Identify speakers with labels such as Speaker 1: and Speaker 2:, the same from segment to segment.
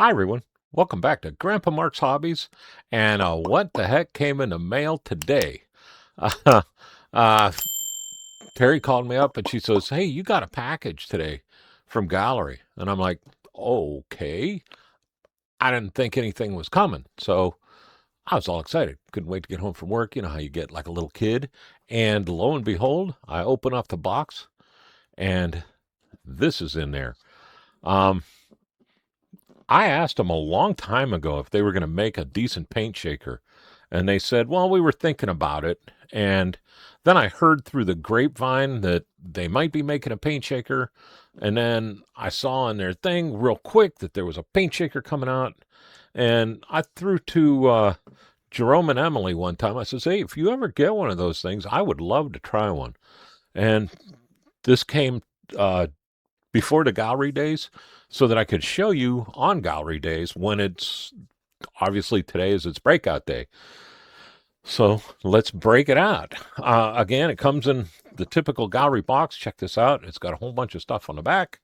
Speaker 1: Hi, everyone. Welcome back to Grandpa Mark's Hobbies. And what the heck came in the mail today? Uh, uh, Terry called me up and she says, "Hey, you got a package today from Gaahleri." And I'm like, "Okay." I didn't think anything was coming. So I was all excited. Couldn't wait to get home from work. You know how you get like a little kid. And lo and behold, I open up the box and this is in there. Um, I asked them a long time ago if they were going to make a decent paint shaker. And they said, well, we were thinking about it. And then I heard through the grapevine that they might be making a paint shaker. And then I saw in their thing real quick that there was a paint shaker coming out. And I threw to Jerome and Emily one time. I says, hey, if you ever get one of those things, I would love to try one. And this came uh, before the Gaahleri days so that I could show you on Gaahleri days when it's obviously today is its breakout day. So let's break it out. Again, it comes in the typical Gaahleri box. Check this out. It's got a whole bunch of stuff on the back.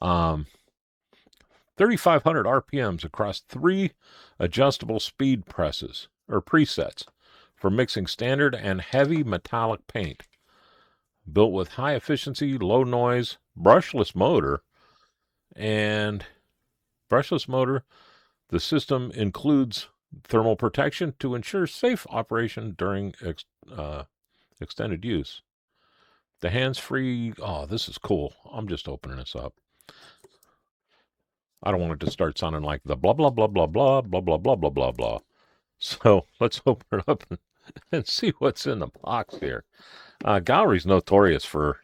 Speaker 1: 3,500 RPMs across 3 adjustable speed presses or presets for mixing standard and heavy metallic paint. Built with high efficiency, low noise, brushless motor, and brushless motor. The system includes thermal protection to ensure safe operation during extended use. The hands-free, oh, this is cool. I'm just opening this up. I don't want it to start sounding like the blah, blah, blah, blah, blah, blah, blah, blah, blah, blah, blah. So let's open it up and see what's in the box here. Gaaheri's notorious for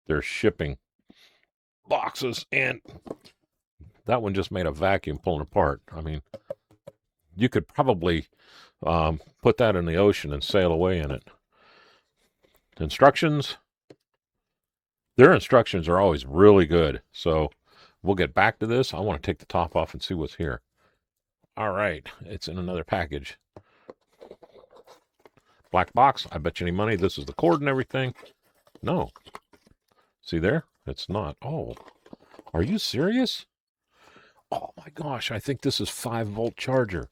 Speaker 1: their shipping boxes, and that one just made a vacuum pulling apart. I mean, you could probably put that in the ocean and sail away in it. Instructions. Their instructions are always really good. So we'll get back to this. I want to take the top off and see what's here. All right. It's in another package. Black box. I bet you any money this is the cord and everything. No. See there? It's not. Oh, are you serious? Oh my gosh. I think this is 5-volt charger.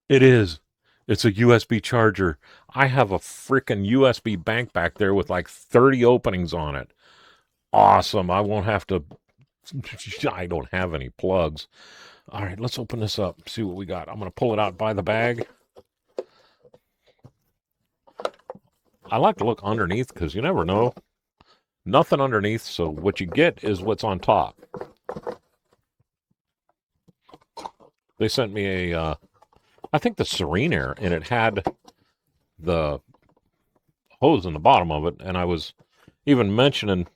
Speaker 1: It is. It's a USB charger. I have a freaking USB bank back there with like 30 openings on it. Awesome. I won't have to. I don't have any plugs. All right, let's open this up, see what we got. I'm going to pull it out by the bag. I like to look underneath because you never know. Nothing underneath, so what you get is what's on top. They sent me a, I think the Serene Air, and it had the hose in the bottom of it, and I was even mentioning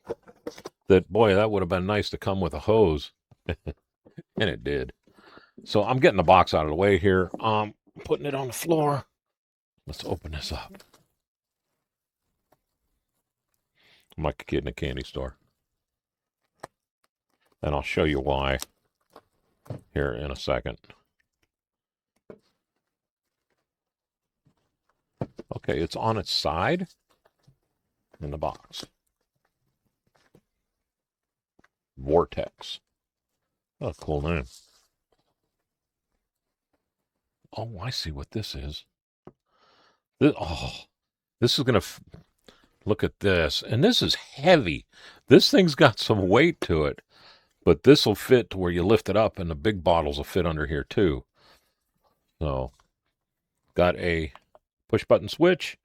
Speaker 1: that, boy, that would have been nice to come with a hose, and it did. So I'm getting the box out of the way here. Putting it on the floor. Let's open this up. I'm like a kid in a candy store. And I'll show you why here in a second. Okay, it's on its side in the box. Voortex. Oh, cool name. Oh, I see what this is. This is going to look at this. And this is heavy. This thing's got some weight to it. But this will fit to where you lift it up, and the big bottles will fit under here too. So, got a push-button switch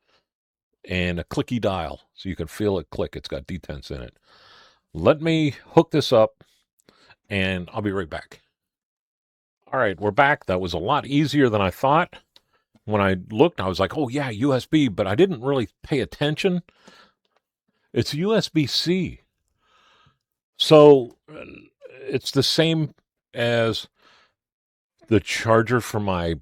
Speaker 1: and a clicky dial. So you can feel it click. It's got detents in it. Let me hook this up, and I'll be right back. All right, we're back. That was a lot easier than I thought. When I looked, I was like, oh, yeah, USB, but I didn't really pay attention. It's USB-C. So it's the same as the charger for my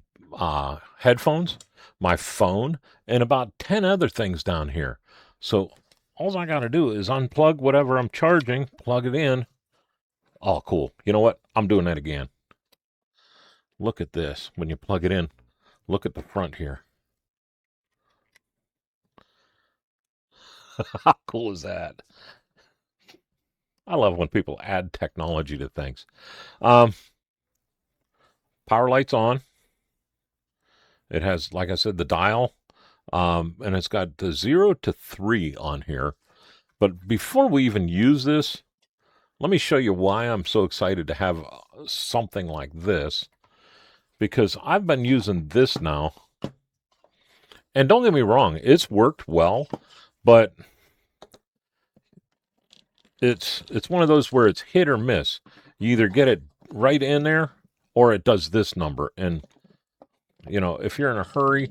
Speaker 1: headphones, my phone, and about 10 other things down here. So all I got to do is unplug whatever I'm charging, plug it in. Oh, cool. You know what? I'm doing that again. Look at this. When you plug it in, look at the front here. How cool is that? I love when people add technology to things. Um, Power light's on. It has, like I said, the dial, and it's got the 0 to 3 on here. But before we even use this, let me show you why I'm so excited to have something like this. Because I've been using this now, and don't get me wrong, it's worked well, but it's one of those where it's hit or miss. You either get it right in there, or it does this number. And if you're in a hurry,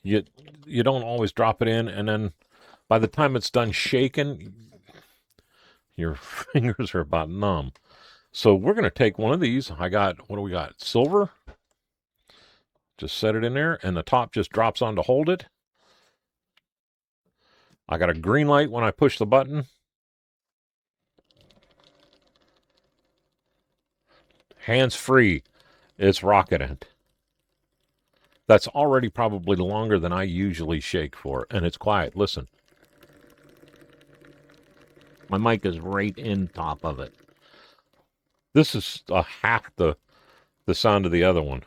Speaker 1: you you don't always drop it in, and then by the time it's done shaking, your fingers are about numb. So we're going to take one of these. What do we got? Silver. Just set it in there, and the top just drops on to hold it. I got a green light when I push the button. Hands free. It's rocketing. That's already probably longer than I usually shake for, and it's quiet. Listen. My mic is right in top of it. This is half the sound of the other one.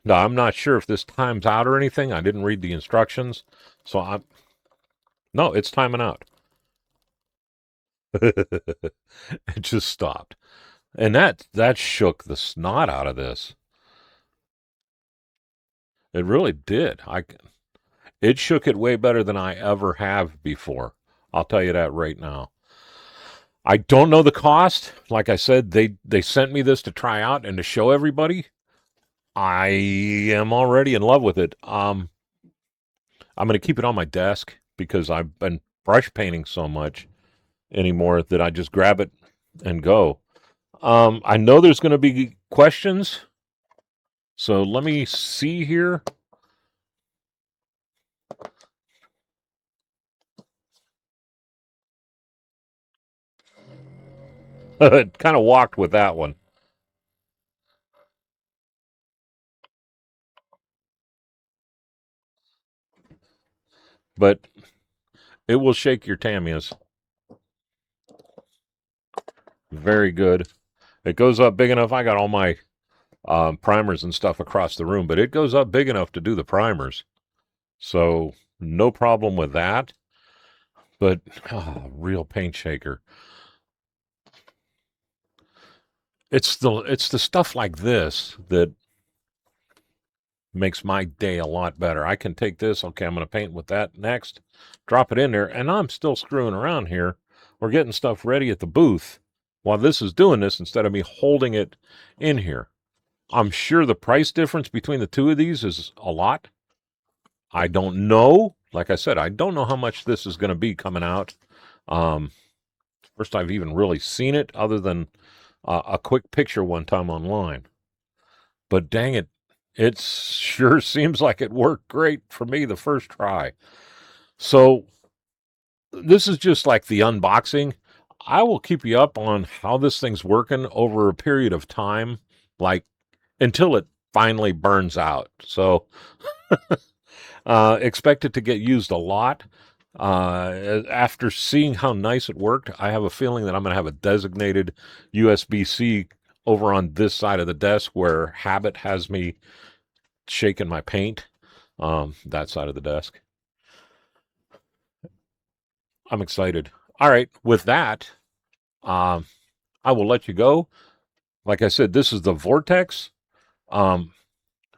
Speaker 1: Now, I'm not sure if this times out or anything. I didn't read the instructions, so no, it's timing out. It just stopped. And that shook the snot out of this. It really did. It shook it way better than I ever have before. I'll tell you that right now. I don't know the cost. Like I said, they sent me this to try out and to show everybody. I am already in love with it. I'm going to keep it on my desk because I've been brush painting so much anymore that I just grab it and go. I know there's going to be questions, so let me see here. It kind of walked with that one. But it will shake your Tamiyas. Very good. It goes up big enough. I got all my primers and stuff across the room, but it goes up big enough to do the primers. So no problem with that. But real paint shaker. It's the stuff like this that makes my day a lot better. I can take this, okay, I'm going to paint with that next, drop it in there, and I'm still screwing around here. We're getting stuff ready at the booth while this is doing this instead of me holding it in here. I'm sure the price difference between the two of these is a lot. I don't know. Like I said, I don't know how much this is going to be coming out. First I've even really seen it other than a quick picture one time online. But dang it, it sure seems like it worked great for me the first try. So this is just like the unboxing. I will keep you up on how this thing's working over a period of time, like until it finally burns out. So expect it to get used a lot. After seeing how nice it worked, I have a feeling that I'm going to have a designated USB-C over on this side of the desk where habit has me shaking my paint. That side of the desk. I'm excited. All right, with that, I will let you go. Like I said, this is the Voortex. Um,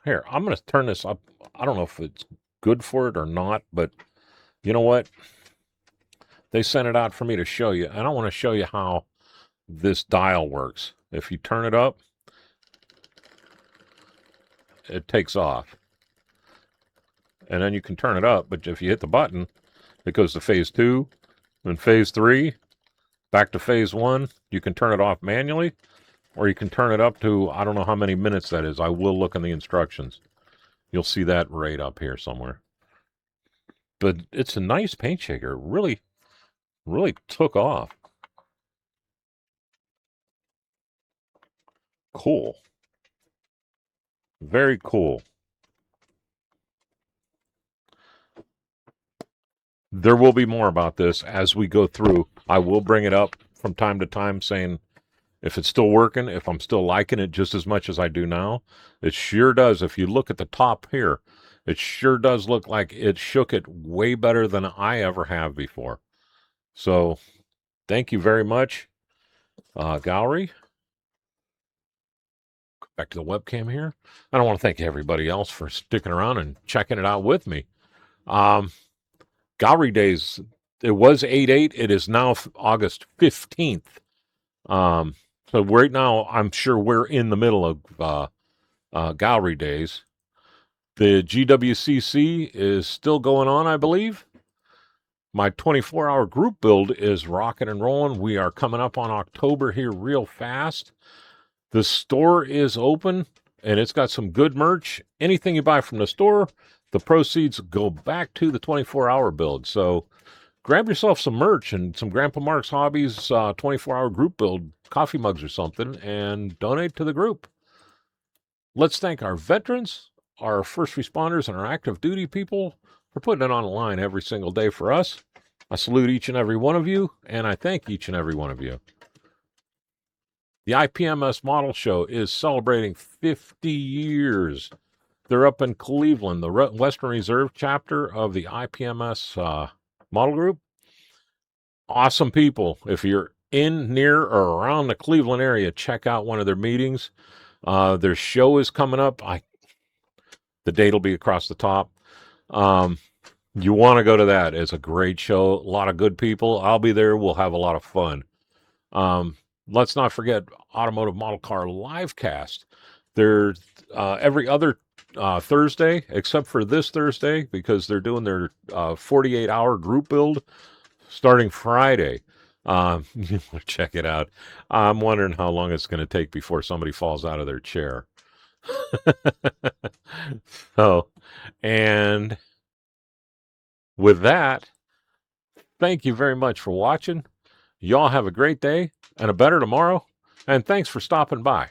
Speaker 1: Here, I'm going to turn this up. I don't know if it's good for it or not, but you know what? They sent it out for me to show you, and I want to show you how this dial works. If you turn it up, it takes off. And then you can turn it up, but if you hit the button, it goes to phase 2, then phase 3, back to phase 1. You can turn it off manually, or you can turn it up to, I don't know how many minutes that is. I will look in the instructions. You'll see that right up here somewhere. But it's a nice paint shaker. Really, really took off. Cool. Very cool. There will be more about this as we go through. I will bring it up from time to time saying if it's still working, if I'm still liking it just as much as I do now. It sure does. If you look at the top here, it sure does look like it shook it way better than I ever have before. So thank you very much, Gaahleri. Back to the webcam here. I don't want to thank everybody else for sticking around and checking it out with me. Gaahleri Days, it was 8/8. It is now August 15th. So right now, I'm sure we're in the middle of Gaahleri Days. The GWCC is still going on, I believe. My 24-hour group build is rocking and rolling. We are coming up on October here real fast. The store is open, and it's got some good merch. Anything you buy from the store, the proceeds go back to the 24-hour build. So grab yourself some merch and some Grandpa Mark's Hobbies 24-hour group build coffee mugs or something and donate to the group. Let's thank our veterans, our first responders, and our active duty people for putting it on the line every single day for us. I salute each and every one of you, and I thank each and every one of you. The IPMS Model Show is celebrating 50 years. They're up in Cleveland, the Western Reserve chapter of the IPMS Model Group. Awesome people. If you're in, near, or around the Cleveland area, check out one of their meetings. Their show is coming up. The date will be across the top. You want to go to that. It's a great show. A lot of good people. I'll be there. We'll have a lot of fun. Let's not forget Automotive Model Car Livecast. They're every other Thursday, except for this Thursday, because they're doing their 48-hour group build starting Friday. Check it out. I'm wondering how long it's going to take before somebody falls out of their chair. So, and with that, thank you very much for watching. Y'all have a great day and a better tomorrow. And thanks for stopping by.